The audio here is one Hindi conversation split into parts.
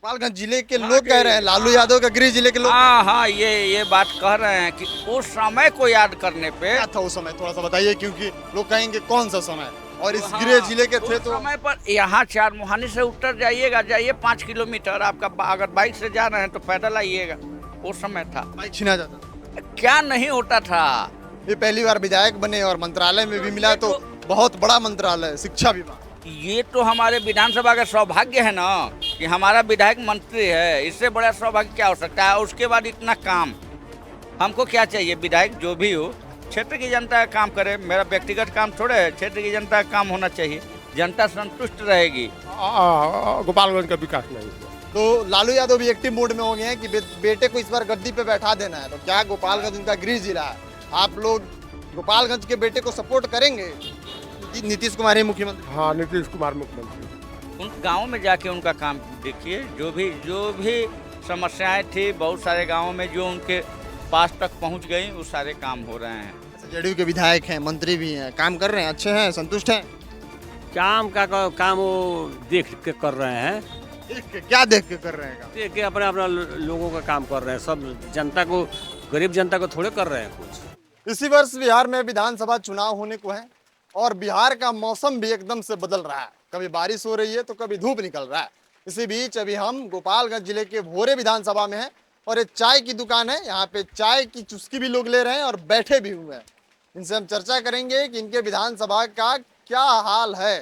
गोपालगंज जिले के लोग कह रहे हैं, लालू यादव का गृह जिले के लोग हाँ हाँ, ये बात कह रहे हैं कि उस समय को याद करने पे क्या था उस समय, थोड़ा सा बताइए, क्योंकि लोग कहेंगे कौन सा समय, और इस हाँ, गृह जिले के थे उस तो समय पर यहाँ चार मुहानी से उत्तर जाइएगा, जाइए 5 किलोमीटर आपका, अगर बाइक से जा रहे हैं तो पैदल आइएगा। उस समय था, बाइक छीना जाता। क्या नहीं होता था। ये पहली बार विधायक बने और मंत्रालय में भी मिला, तो बहुत बड़ा मंत्रालय, शिक्षा विभाग। ये तो हमारे विधानसभा का सौभाग्य है ना कि हमारा विधायक मंत्री है, इससे बड़ा सौभाग्य क्या हो सकता है। उसके बाद इतना काम, हमको क्या चाहिए, विधायक जो भी हो क्षेत्र की जनता का काम करे। मेरा व्यक्तिगत काम थोड़े है, क्षेत्र की जनता का काम होना चाहिए, जनता संतुष्ट रहेगी। गोपालगंज का विकास नहीं हुआ। तो लालू यादव भी एक्टिव मोड में हो गए हैं कि बेटे को इस बार गद्दी पे बैठा देना है, तो क्या गोपालगंज उनका गृह जिला है, आप लोग गोपालगंज के बेटे को सपोर्ट करेंगे? नीतीश कुमार ही मुख्यमंत्री। हाँ, नीतीश कुमार मुख्यमंत्री। उन गाँव में जाके उनका काम देखिए, जो भी समस्याएं थी बहुत सारे गाँवों में जो उनके पास तक पहुंच गई, वो सारे काम हो रहे हैं। जेडीयू के विधायक हैं, मंत्री भी हैं, काम कर रहे हैं, अच्छे हैं, संतुष्ट हैं? काम वो देख के कर रहे हैं। क्या देख के कर रहे हैं काम? देख के अपना अपना लोगों का काम कर रहे हैं, सब जनता को, गरीब जनता को थोड़े कर रहे हैं कुछ। इसी वर्ष बिहार में विधानसभा चुनाव होने को है और बिहार का मौसम भी एकदम से बदल रहा है, कभी बारिश हो रही है तो कभी धूप निकल रहा है। इसी बीच अभी हम गोपालगंज जिले के भोरे विधानसभा में हैं और एक चाय की दुकान है, यहाँ पे चाय की चुस्की भी लोग ले रहे हैं और बैठे भी हुए हैं। इनसे हम चर्चा करेंगे कि इनके विधानसभा का क्या हाल है,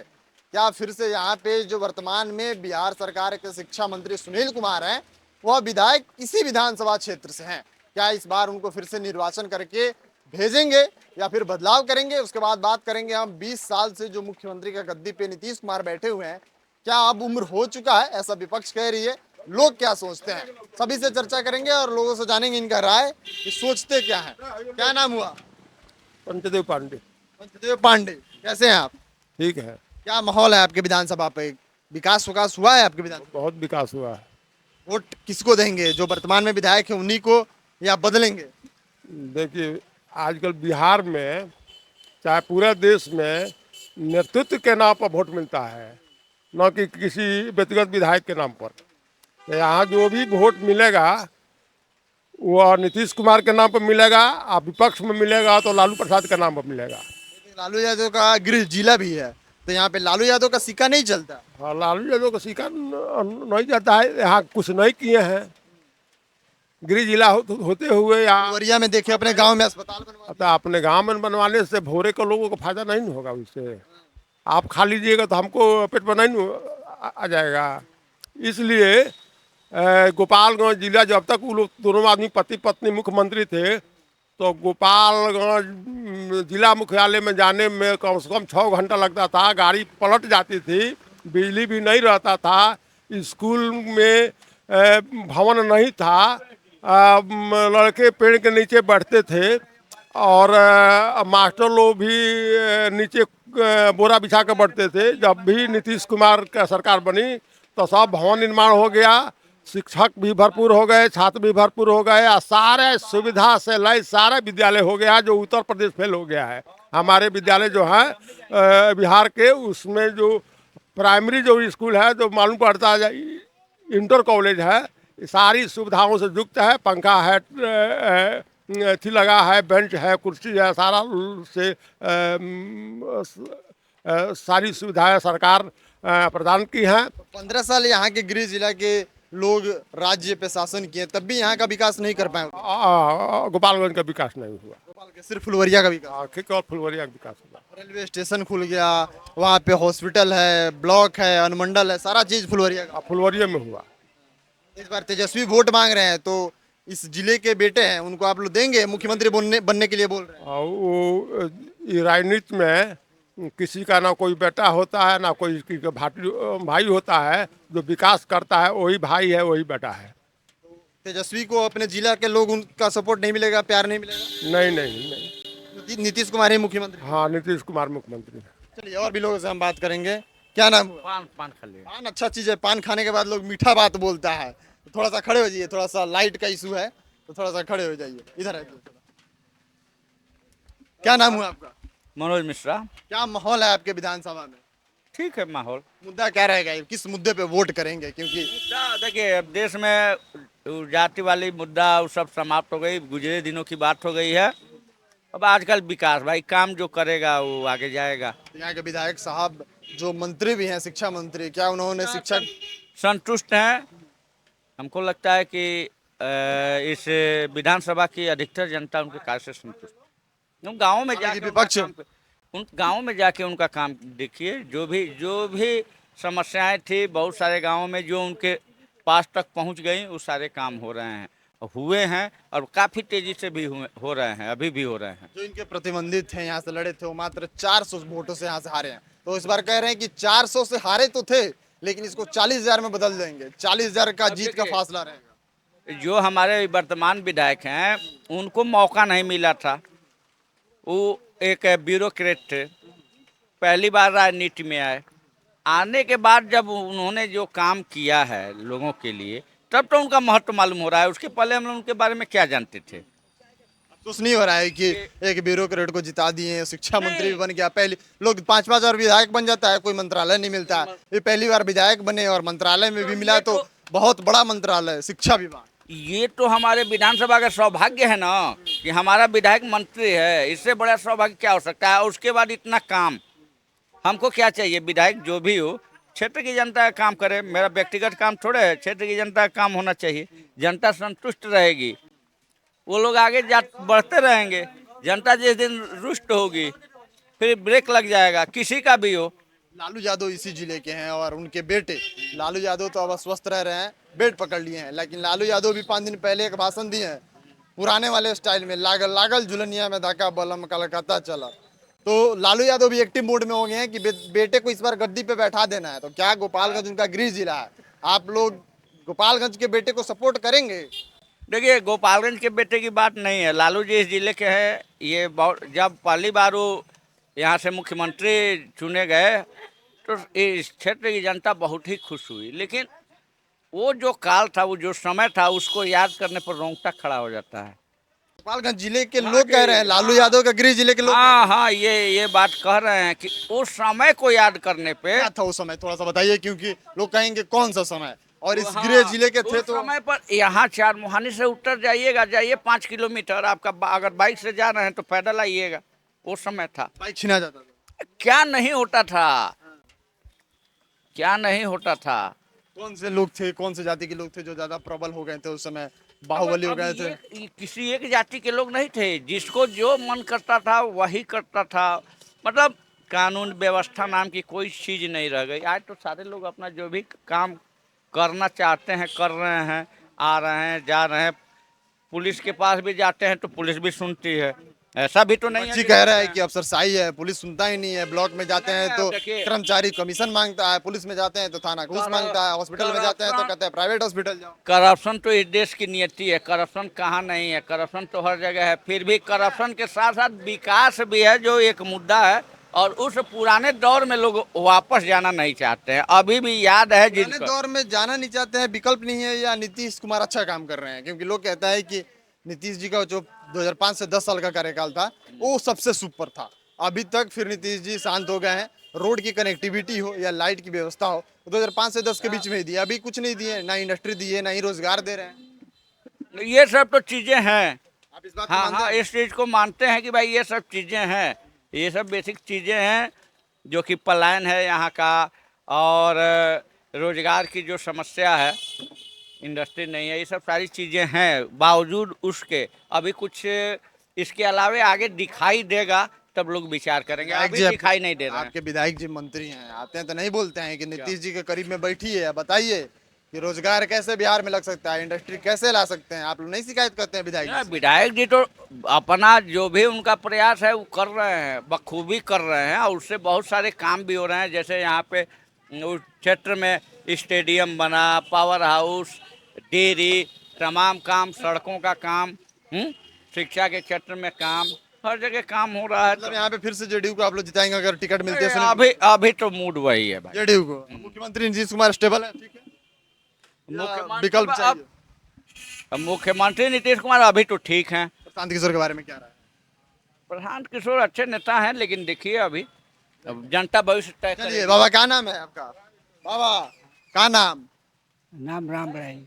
क्या फिर से यहाँ पे जो वर्तमान में बिहार सरकार के शिक्षा मंत्री सुनील कुमार हैं, वह विधायक इसी विधानसभा क्षेत्र से हैं, क्या इस बार उनको फिर से निर्वाचन करके भेजेंगे या फिर बदलाव करेंगे। उसके बाद बात करेंगे हम 20 साल से जो मुख्यमंत्री का गद्दी पे नीतीश कुमार बैठे हुए हैं, क्या अब उम्र हो चुका है, ऐसा विपक्ष कह रही है, लोग क्या सोचते हैं, सभी से चर्चा करेंगे और लोगों से जानेंगे इनका राय कि सोचते क्या है। क्या नाम हुआ? पंचदेव पांडे। पंचदेव पांडे, कैसे हैं आप? ठीक है। क्या माहौल है आपके विधानसभा पे, विकास हुआ है आपके विधानसभा? बहुत विकास हुआ है। वोट किसको देंगे, जो वर्तमान में विधायक है उन्हीं को या बदलेंगे? देखिए, आजकल बिहार में चाहे पूरे देश में नेतृत्व के नाम पर वोट मिलता है, न कि किसी व्यक्तिगत विधायक के नाम पर। तो यहाँ जो भी वोट मिलेगा वो नीतीश कुमार के नाम पर मिलेगा, और विपक्ष में मिलेगा तो लालू प्रसाद के नाम पर मिलेगा। लालू यादव का गृह जिला भी है, तो यहाँ पे लालू यादव का सिक्का नहीं चलता। हाँ, लालू यादव का सिक्का नहीं जाता है, यहाँ कुछ नहीं किए हैं। गृह जिला होते हुए यहाँ फुलवरिया में देखे, अपने गांव में अस्पताल बनवा तो अपने गांव में बनवाने से भोरे के लोगों को फायदा नहीं होगा। उससे आप खा लीजिएगा तो हमको पेट पर नहीं आ जाएगा। इसलिए गोपालगंज जिला, जब तक वो लोग दोनों आदमी पति पत्नी मुख्यमंत्री थे, तो गोपालगंज जिला मुख्यालय में जाने में कम से कम 6 घंटा लगता था, गाड़ी पलट जाती थी, बिजली भी नहीं रहता था, स्कूल में भवन नहीं था, लड़के पेड़ के नीचे बैठते थे और मास्टर लोग भी नीचे बोरा बिछा कर बैठते थे। जब भी नीतीश कुमार का सरकार बनी तो सब भवन निर्माण हो गया, शिक्षक भी भरपूर हो गए, छात्र भी भरपूर हो गए, और सारे सुविधा से लय सारे विद्यालय हो गया जो उत्तर प्रदेश फेल हो गया है। हमारे विद्यालय जो है बिहार के, उसमें जो प्राइमरी जो स्कूल है, जो मालूम पड़ता है इंटर कॉलेज है, सारी सुविधाओं से युक्त है, पंखा है, थी लगा है, बेंच है, कुर्सी है, सारा से सारी सुविधाएं सरकार प्रदान की हैं। 15 साल यहाँ के गृह जिला के लोग राज्य पे शासन किए, तब भी यहाँ का विकास नहीं कर पाए। गोपालगंज का विकास नहीं हुआ, सिर्फ फुलवरिया का विकास। केवल फुलवरिया का विकास हुआ। रेलवे स्टेशन खुल गया, वहाँ पे हॉस्पिटल है, ब्लॉक है, अनुमंडल है, सारा चीज फुलवरिया का। फुलवरिया में हुआ। इस बार तेजस्वी वोट मांग रहे हैं, तो इस जिले के बेटे हैं, उनको आप लोग देंगे, मुख्यमंत्री बनने के लिए बोल रहे हैं। वो राजनीति में किसी का ना कोई बेटा होता है, ना कोई भाई होता है। जो विकास करता है वही भाई है, वही बेटा है। तेजस्वी को अपने जिला के लोग उनका सपोर्ट नहीं मिलेगा, प्यार नहीं मिलेगा? नहीं नहीं नहीं, नीतीश कुमार ही मुख्यमंत्री। हाँ, नीतीश कुमार मुख्यमंत्री। चलिए और भी लोगों से हम बात करेंगे। क्या नाम हुआ? पान खा लिया। पान अच्छा चीज है, पान खाने के बाद लोग मीठा बात बोलता है। तो थोड़ा सा खड़े हो जाइए, थोड़ा सा लाइट का इशू है, तो थोड़ा सा खड़े हो जाइए, इधर आइए। क्या नाम हुआ आपका? मनोज मिश्रा। क्या माहौल है आपके विधानसभा में? ठीक है माहौल। मुद्दा क्या रहेगा, किस मुद्दे पे वोट करेंगे? क्योंकि मुद्दा देखिए, अब देश में जाति वाली मुद्दा वो सब समाप्त हो गई, गुजरे दिनों की बात हो गई है। अब आजकल विकास भाई, काम जो करेगा वो आगे जाएगा। यहाँ के विधायक साहब जो मंत्री भी हैं, शिक्षा मंत्री, क्या उन्होंने शिक्षा संतुष्ट हैं। हमको लगता है कि इस विधानसभा की अधिकतर जनता उनके कार्य से संतुष्ट है। उन गाँव में हालांकि जाके विपक्ष उन गाँव में जाके उनका काम देखिए, जो भी समस्याएं थी बहुत सारे गाँवों में जो उनके पास तक पहुंच गई, वो सारे काम हो रहे हैं, हुए हैं और काफ़ी तेज़ी से भी हो रहे हैं, अभी भी हो रहे हैं। जो इनके प्रतिबंधित थे, यहाँ से लड़े थे, वो मात्र 400 वोटों से यहाँ से हारे हैं। तो इस बार कह रहे हैं कि 400 से हारे तो थे, लेकिन इसको 40,000 में बदल देंगे। 40,000 का अब जीत का देखिए, फासला रहेगा। जो हमारे वर्तमान विधायक हैं उनको मौका नहीं मिला था। वो एक ब्यूरोक्रेट थे, पहली बार राजनीति में आए। आने के बाद जब उन्होंने जो काम किया है लोगों के लिए, तब तो उनका महत्व मालूम हो रहा है। उसके पहले हम लोग उनके बारे में क्या जानते थे? अफसोस नहीं हो रहा है कि एक ब्यूरोक्रेट को जिता दिए, शिक्षा मंत्री भी बन गया। पहले लोग 5-5 बार विधायक बन जाता है, कोई मंत्रालय नहीं मिलता। ये पहली बार विधायक बने और मंत्रालय में भी मिला, तो बहुत बड़ा मंत्रालय, शिक्षा विभाग। ये तो हमारे विधानसभा का सौभाग्य है ना कि हमारा विधायक मंत्री है। इससे बड़ा सौभाग्य क्या हो सकता है? उसके बाद इतना काम, हमको क्या चाहिए? विधायक जो भी हो, क्षेत्र की जनता का काम करे। मेरा व्यक्तिगत काम थोड़े है, क्षेत्र की जनता का काम होना चाहिए। जनता संतुष्ट रहेगी, वो लोग आगे जा बढ़ते रहेंगे। जनता जिस दिन रुष्ट होगी फिर ब्रेक लग जाएगा, किसी का भी हो। लालू यादव इसी जिले के हैं और उनके बेटे लालू यादव तो अब अस्वस्थ रह रहे हैं, बेड पकड़ लिए हैं। लेकिन लालू यादव भी 5 दिन पहले एक भाषण दिए हैं पुराने वाले स्टाइल में, लागल लागल झुलनिया में धक्का बलम कलकत्ता चला। तो लालू यादव भी एक्टिव मोड में हो गए हैं कि बेटे को इस बार गद्दी पे बैठा देना है। तो क्या गोपालगंज उनका गृह जिला है, आप लोग गोपालगंज के बेटे को सपोर्ट करेंगे? देखिए, गोपालगंज के बेटे की बात नहीं है। लालू जी इस जिले के हैं। ये बहुत, जब पहली बार वो यहाँ से मुख्यमंत्री चुने गए तो इस क्षेत्र की जनता बहुत ही खुश हुई। लेकिन वो जो काल था, वो जो समय था, उसको याद करने पर रोंगटा खड़ा हो जाता है। गोपालगंज जिले के लोग कह रहे हैं, लालू यादव का गृह जिले के लोग हाँ हाँ, ये बात कह रहे हैं कि उस समय को याद करने पे क्या था उस समय, थोड़ा सा बताइए, क्योंकि लोग कहेंगे कौन सा समय, और इस हाँ, गृह जिले के थे उस तो समय पर यहाँ चार मुहानी से उत्तर जाइएगा, जाइए 5 किलोमीटर आपका, अगर बाइक से जा रहे हैं तो पैदल आइएगा। वो समय था, बाइक छीना जाता था। क्या नहीं होता था, क्या नहीं होता था। कौन से लोग थे, कौन से जाति के लोग थे जो ज्यादा प्रबल हो गए थे उस समय, बाहुबली हो गए थे? ये किसी एक जाति के लोग नहीं थे, जिसको जो मन करता था वही करता था। मतलब कानून व्यवस्था नाम की कोई चीज नहीं रह गई। आज तो सारे लोग अपना जो भी काम करना चाहते हैं कर रहे हैं, आ रहे हैं, जा रहे हैं। पुलिस के पास भी जाते हैं तो पुलिस भी सुनती है। ऐसा भी तो नहीं है जी कह रहा है कि अफसरशाही है, पुलिस सुनता ही नहीं है। ब्लॉक में जाते हैं तो देखिए, कर्मचारी कमीशन मांगता है, पुलिस में जाते हैं तो थाना घूस मांगता है, हॉस्पिटल में जाते हैं तो कहते हैं प्राइवेट हॉस्पिटल जाओ। करप्शन तो इस देश की नियति है। करप्शन कहाँ नहीं है? करप्शन तो हर जगह है। फिर भी करप्शन के साथ साथ विकास भी है, जो एक मुद्दा है। और उस पुराने दौर में लोग वापस जाना नहीं चाहते हैं। अभी भी याद है पुराने जिनको दौर में जाना नहीं चाहते हैं, विकल्प नहीं है, या नीतीश कुमार अच्छा काम कर रहे हैं? क्योंकि लोग कहता है कि नीतीश जी का जो 2005 से 10 साल का कार्यकाल था वो सबसे सुपर था। अभी तक फिर नीतीश जी शांत हो गए हैं। रोड की कनेक्टिविटी हो या लाइट की व्यवस्था हो, 2005 से 10 के बीच में ही दिए, अभी कुछ नहीं दिए, ना इंडस्ट्री दिए, ना ही रोजगार दे रहे हैं। ये सब तो चीजें हैं। आप इस बात को हाँ मानते हाँ, हैं? इस चीज को मानते हैं कि भाई ये सब चीजें हैं। ये सब बेसिक चीजें हैं जो कि पलायन है यहाँ का, और रोजगार की जो समस्या है, इंडस्ट्री नहीं है, ये सब सारी चीज़ें हैं। बावजूद उसके अभी कुछ इसके अलावे आगे दिखाई देगा तब लोग विचार करेंगे। विधायक अभी जी, दिखाई नहीं दे रहा है। आपके विधायक जी मंत्री हैं, आते हैं तो नहीं बोलते हैं कि नीतीश जी के करीब में बैठिए, बताइए कि रोजगार कैसे बिहार में लग सकता है, इंडस्ट्री कैसे ला सकते हैं? आप लोग नहीं शिकायत करते हैं विधायक जी से? विधायक जी तो अपना जो भी उनका प्रयास है वो कर रहे हैं, बखूबी कर रहे हैं, और उससे बहुत सारे काम भी हो रहे हैं। जैसे यहाँ पे उस क्षेत्र में स्टेडियम बना, पावर हाउस, डेयरी, तमाम काम, सड़कों का काम, शिक्षा के क्षेत्र में काम, हर जगह काम हो रहा है। मतलब यहाँ पे फिर से जेडीयू को आप लोग जिताएंगे अगर टिकट मिलती है? अभी तो मूड वही है भाई। जेडीयू को मुख्यमंत्री नीतीश कुमार स्टेबल है, ठीक है, या विकल्प चाहिए? मुख्यमंत्री नीतीश कुमार अभी तो ठीक हैं। प्रशांत किशोर के बारे में क्या रहा है? प्रशांत किशोर अच्छे नेता हैं, लेकिन देखिए अभी अब जनता भविष्य तय चलिए करेगी। बाबा, क्या नाम है आपका? बाबा क्या नाम? नाम राम राय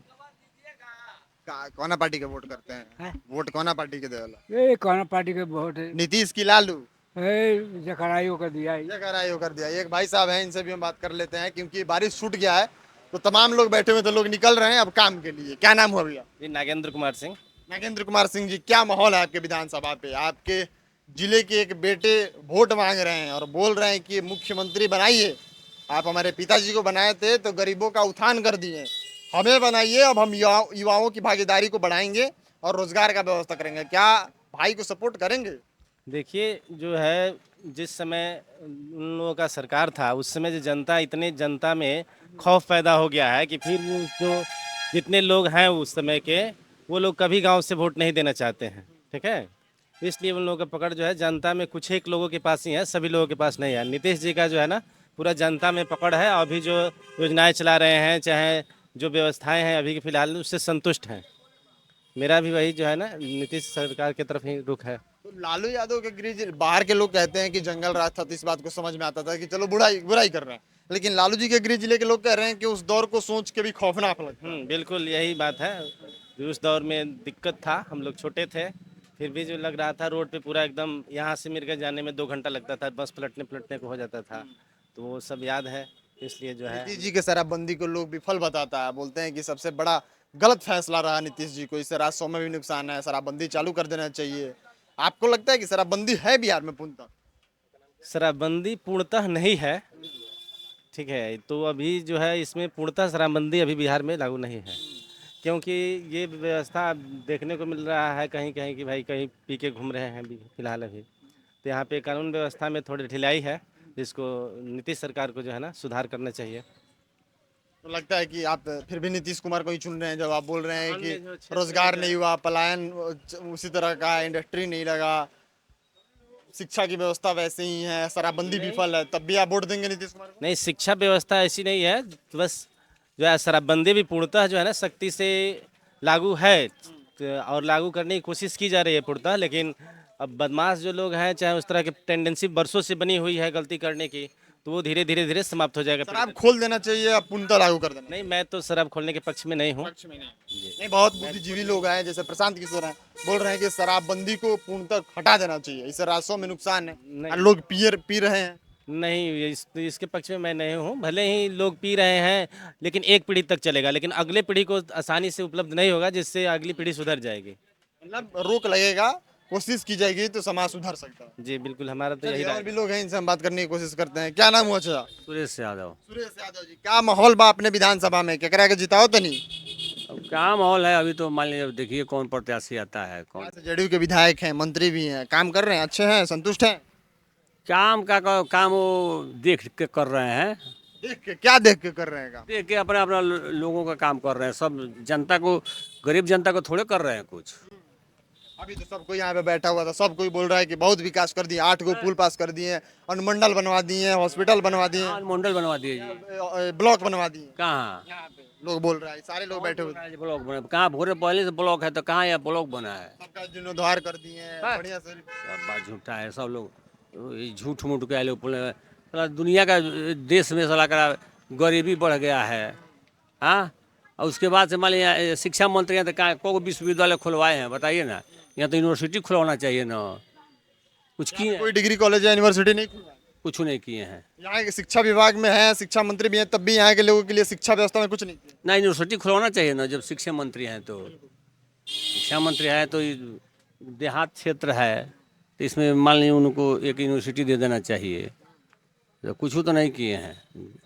कौन पार्टी के वोट करते हैं? हैं? वोट कौन पार्टी के देवला? ये कौन पार्टी के वोट है नीतीश की लालू? जकराइयो का दिया है। ये करायो कर दिया। एक भाई साहब हैं, इनसे भी हम बात कर लेते हैं, क्योंकि बारिश छूट गया है तो तमाम लोग बैठे हुए, तो लोग निकल रहे हैं अब काम के लिए। क्या नाम हुआ भैया? जी नागेंद्र कुमार सिंह। नागेंद्र कुमार सिंह जी, क्या माहौल है आपके विधानसभा पे? आपके जिले के एक बेटे वोट मांग रहे हैं और बोल रहे हैं कि मुख्यमंत्री बनाइए। आप हमारे पिताजी को बनाए थे तो गरीबों का उत्थान कर दिए, हमें बनाइए, अब हम युवाओं की भागीदारी को बढ़ाएंगे और रोजगार का व्यवस्था करेंगे। क्या भाई को सपोर्ट करेंगे? देखिए जो है, जिस समय उन लोगों का सरकार था उस समय जो जनता में खौफ पैदा हो गया है कि फिर वो जो जितने लोग हैं उस समय के, वो लोग कभी गांव से वोट नहीं देना चाहते हैं। ठीक है, इसलिए उन लोगों का पकड़ जो है जनता में कुछ एक लोगों के पास ही है, सभी लोगों के पास नहीं है। नीतीश जी का जो है ना पूरा जनता में पकड़ है। अभी जो योजनाएं चला रहे हैं, चाहे जो व्यवस्थाएं हैं अभी के फिलहाल, उससे संतुष्ट हैं। मेरा भी वही जो है ना नीतीश सरकार की तरफ ही रुख है। तो लालू यादव के गृह, बाहर के लोग कहते हैं कि जंगल राज था तो इस बात को समझ में आता था कि चलो बुराई कर रहे हैं, लेकिन लालू जी के गृह जिले के लोग कह रहे हैं कि उस दौर को सोच के भी खौफनाक लगता है। बिल्कुल यही बात है। जो उस दौर में दिक्कत था, हम लोग छोटे थे, फिर भी जो लग रहा था रोड पे पूरा एकदम, यहाँ से मिर्गा जाने में 2 घंटा लगता था, बस पलटने को हो जाता था। तो वो सब याद है, इसलिए जो है। नीतीश जी के शराबबंदी को लोग विफल बताता है, बोलते हैं कि सबसे बड़ा गलत फैसला रहा नीतीश जी को, इससे राजस्व में भी नुकसान है, शराबबंदी चालू कर देना चाहिए। आपको लगता है कि शराबबंदी है बिहार में पूर्णतः? शराबबंदी पूर्णतः नहीं है। ठीक है, तो अभी जो है इसमें पूर्णतः शराबबंदी अभी बिहार में लागू नहीं है, क्योंकि ये व्यवस्था देखने को मिल रहा है कहीं कहीं कि भाई कहीं पी के घूम रहे हैं अभी फिलहाल अभी। तो यहाँ पे कानून व्यवस्था में थोड़ी ढिलाई है, जिसको नीतीश सरकार को जो है ना सुधार करना चाहिए। तो लगता है कि आप फिर भी नीतीश कुमार को ही चुन रहे हैं जब आप बोल रहे हैं अन्य जो कि क्षेत्र रोजगार नहीं हुआ, पलायन उसी तरह का, इंडस्ट्री नहीं लगा, शिक्षा की व्यवस्था वैसे ही है, शराबबंदी विफल है, तब भी आप वोट देंगे नीतीश कुमार को? नहीं, शिक्षा व्यवस्था ऐसी नहीं है, बस जो है शराबबंदी भी पूर्णतः जो है ना सख्ती से लागू है, तो और लागू करने की कोशिश की जा रही है पूर्णतः। लेकिन अब बदमाश जो लोग हैं, चाहे उस तरह की टेंडेंसी बरसों से बनी हुई है गलती करने की, तो वो धीरे धीरे समाप्त हो जाएगा। शराब खोल देना चाहिए, आप पूर्णतः लागू कर देना? नहीं, मैं तो शराब खोलने के पक्ष में नहीं हूँ। नहीं, बहुत बुद्धिजीवी लोग हैं जैसे प्रशांत किशोर हैं, बोल रहे हैं कि शराबबंदी को पूर्णतः हटा देना चाहिए, इससे राजस्व में नुकसान है नहीं। और लोग पी रहे हैं। नहीं, इसके पक्ष में मैं नहीं हूँ। भले ही लोग पी रहे हैं, लेकिन एक पीढ़ी तक चलेगा, लेकिन अगले पीढ़ी को आसानी से उपलब्ध नहीं होगा, जिससे अगली पीढ़ी सुधर जाएगी। मतलब रोक लगेगा, कोशिश की जाएगी तो समाज सुधर सकता है। जी बिल्कुल, हमारा तो यही चलिए, राय और भी लोग हैं, इनसे हम बात करने की कोशिश करते हैं। क्या नाम हुआ? अच्छा, सुरेश यादव। सुरेश यादव जी, क्या माहौल बा अपने विधानसभा में? केकरा के जिताओ तो नहीं? अब क्या माहौल है अभी तो मान लीजिए, अब देखिए कौन प्रत्याशी आता है कौन। जेडीयू के विधायक हैं, मंत्री भी हैं, काम कर रहे हैं, अच्छे हैं, संतुष्ट हैं? काम वो देख के कर रहे हैं, क्या देख के कर रहे हैं काम? देख के अपना अपना लोगों का काम कर रहे हैं। सब जनता को, गरीब जनता को थोड़े कर रहे हैं कुछ। अभी तो सब कोई यहाँ पे बैठा हुआ था, सब कोई बोल रहा है कि बहुत विकास कर दिए, 8 गो पुल पास कर दिए, अनुमंडल बनवा दिए, हॉस्पिटल बनवा दिए, मंडल बनवा दिए जी। ब्लॉक बनवा दिए। कहाँ यहाँ पे लोग बोल रहा है, सारे लोग बैठे हुए हैं। ब्लॉक बना? कहाँ भोरे पहले से ब्लॉक है तो कहाँ यह ब्लॉक बना है? सबका जीर्णोद्धार कर दिए हैं, हाँ। बढ़िया से। सब बात झूठा है, सब लोग ये झूठ मूठ के लोग बोले। साला दुनिया का देश में साला का गरीबी बढ़ गया है। हाँ, और उसके बाद से मान लीजिए शिक्षा मंत्री हैं तो कहाँ को विश्वविद्यालय खुलवाए हैं बताइए ना? यहाँ तो यूनिवर्सिटी खुलवाना चाहिए ना। कुछ किए? कोई डिग्री कॉलेज या यूनिवर्सिटी नहीं खुला। कुछ नहीं किए हैं यहाँ के शिक्षा विभाग में है, शिक्षा मंत्री भी हैं, तब भी यहाँ के लोगों के लिए शिक्षा व्यवस्था में कुछ नहीं किया। ना। यूनिवर्सिटी खुलवाना चाहिए ना, जब शिक्षा मंत्री हैं तो। शिक्षा मंत्री है तो ये देहात क्षेत्र है, तो इसमें मान लीजिए उनको एक यूनिवर्सिटी दे देना चाहिए। तो कुछ तो नहीं किए हैं।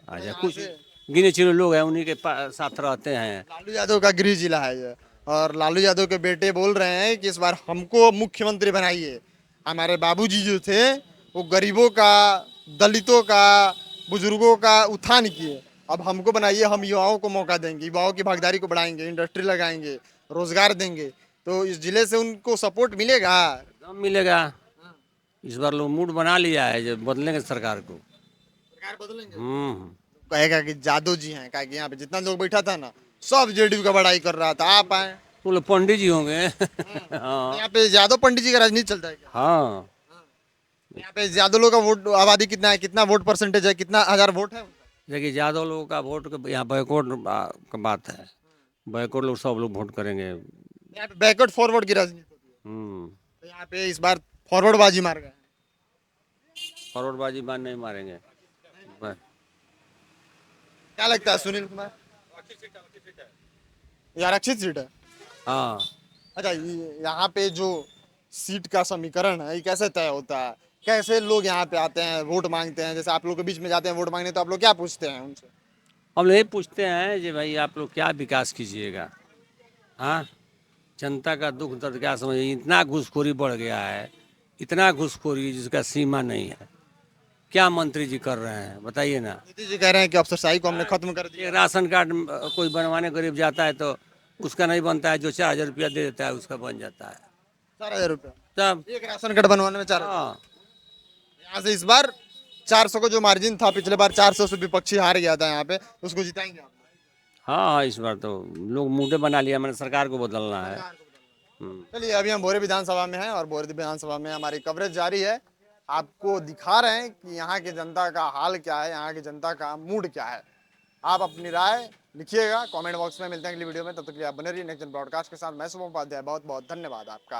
अच्छा, कुछ गिने चुने लोग हैं, उन्हीं के साथ रहते हैं। लालू यादव का गृह जिला है ये, और लालू यादव के बेटे बोल रहे हैं कि इस बार हमको मुख्यमंत्री बनाइए। हमारे बाबूजी जो थे वो गरीबों का, दलितों का, बुजुर्गों का उत्थान किए, अब हमको बनाइए, हम युवाओं को मौका देंगे, युवाओं की भागीदारी को बढ़ाएंगे, इंडस्ट्री लगाएंगे, रोजगार देंगे। तो इस जिले से उनको सपोर्ट मिलेगा? एकदम मिलेगा। इस बार लोग मूड बना लिया है, जब बदलेंगे सरकार को। सरकार बदलेंगे, हम्म। कहेगा कि जादव जी हैं, कहा कि यहाँ पे जितना लोग बैठा था ना सब जेडीयू का बड़ाई कर रहा था, आप आए। वो लोग पंडित जी होंगे। हाँ यहाँ पे यादव पंडित जी का राजनीति चलता है क्या? हाँ, यहाँ पे यादव का वोट आबादी कितना है, कितना वोट परसेंटेज है, कितना हजार वोट है? देखिए यादव लोगों का वोट यहाँ बैकवर्ड का बात है, बैकवर्ड लोग सब लोग वोट करेंगे। यहाँ पे बैकवर्ड फॉरवर्ड की राजनीति होती है, हम्म, तो यहाँ पे इस बार फॉरवर्ड बाजी मार गए। फॉरवर्डबाजी बात नहीं मारेंगे। क्या लगता है सुनील कुमार? ये आरक्षित सीट है। हाँ, अच्छा, यहाँ पे जो सीट का समीकरण है ये कैसे तय होता है? कैसे लोग यहाँ पे आते हैं, वोट मांगते हैं? जैसे आप लोग के बीच में जाते हैं वोट मांगने, तो आप लोग क्या पूछते हैं उनसे? हम लोग ये पूछते हैं कि भाई आप लोग क्या विकास कीजिएगा। हाँ, जनता का दुख दर्द क्या समझिए, इतना घूसखोरी बढ़ गया है, इतना घूसखोरी जिसका सीमा नहीं है। क्या मंत्री जी कर रहे हैं बताइए ना। नीतीश जी कह रहे हैं कि अफसरशाही को हमने खत्म कर दिया। ये राशन कार्ड कोई बनवाने गरीब जाता है तो उसका नहीं बनता है, जो 4,000 रुपया दे देता है उसका बन जाता है। 4,000 रुपया तब एक राशन कार्ड बनवाने में 4,000। हाँ, यहाँ से इस बार 400 का जो मार्जिन था, पिछले बार 400 से विपक्षी हार गया था यहाँ पे, उसको जिताएंगे आप? हाँ, इस बार तो लोग मुद्दे बना लिया, मैंने सरकार को बदलना है। चलिए, अभी हम भोरे विधानसभा में हैं और भोरे विधानसभा में हमारी कवरेज जारी है। आपको दिखा रहे हैं कि यहाँ की जनता का हाल क्या है, यहाँ की जनता का मूड क्या है। आप अपनी राय लिखिएगा कमेंट बॉक्स में। मिलते हैं अगली वीडियो में, तब तक के लिए आप बने रहिए नेक्स्ट जन ब्रॉडकास्ट के साथ। मैं शुभम उपाध्याय, बहुत बहुत धन्यवाद आपका।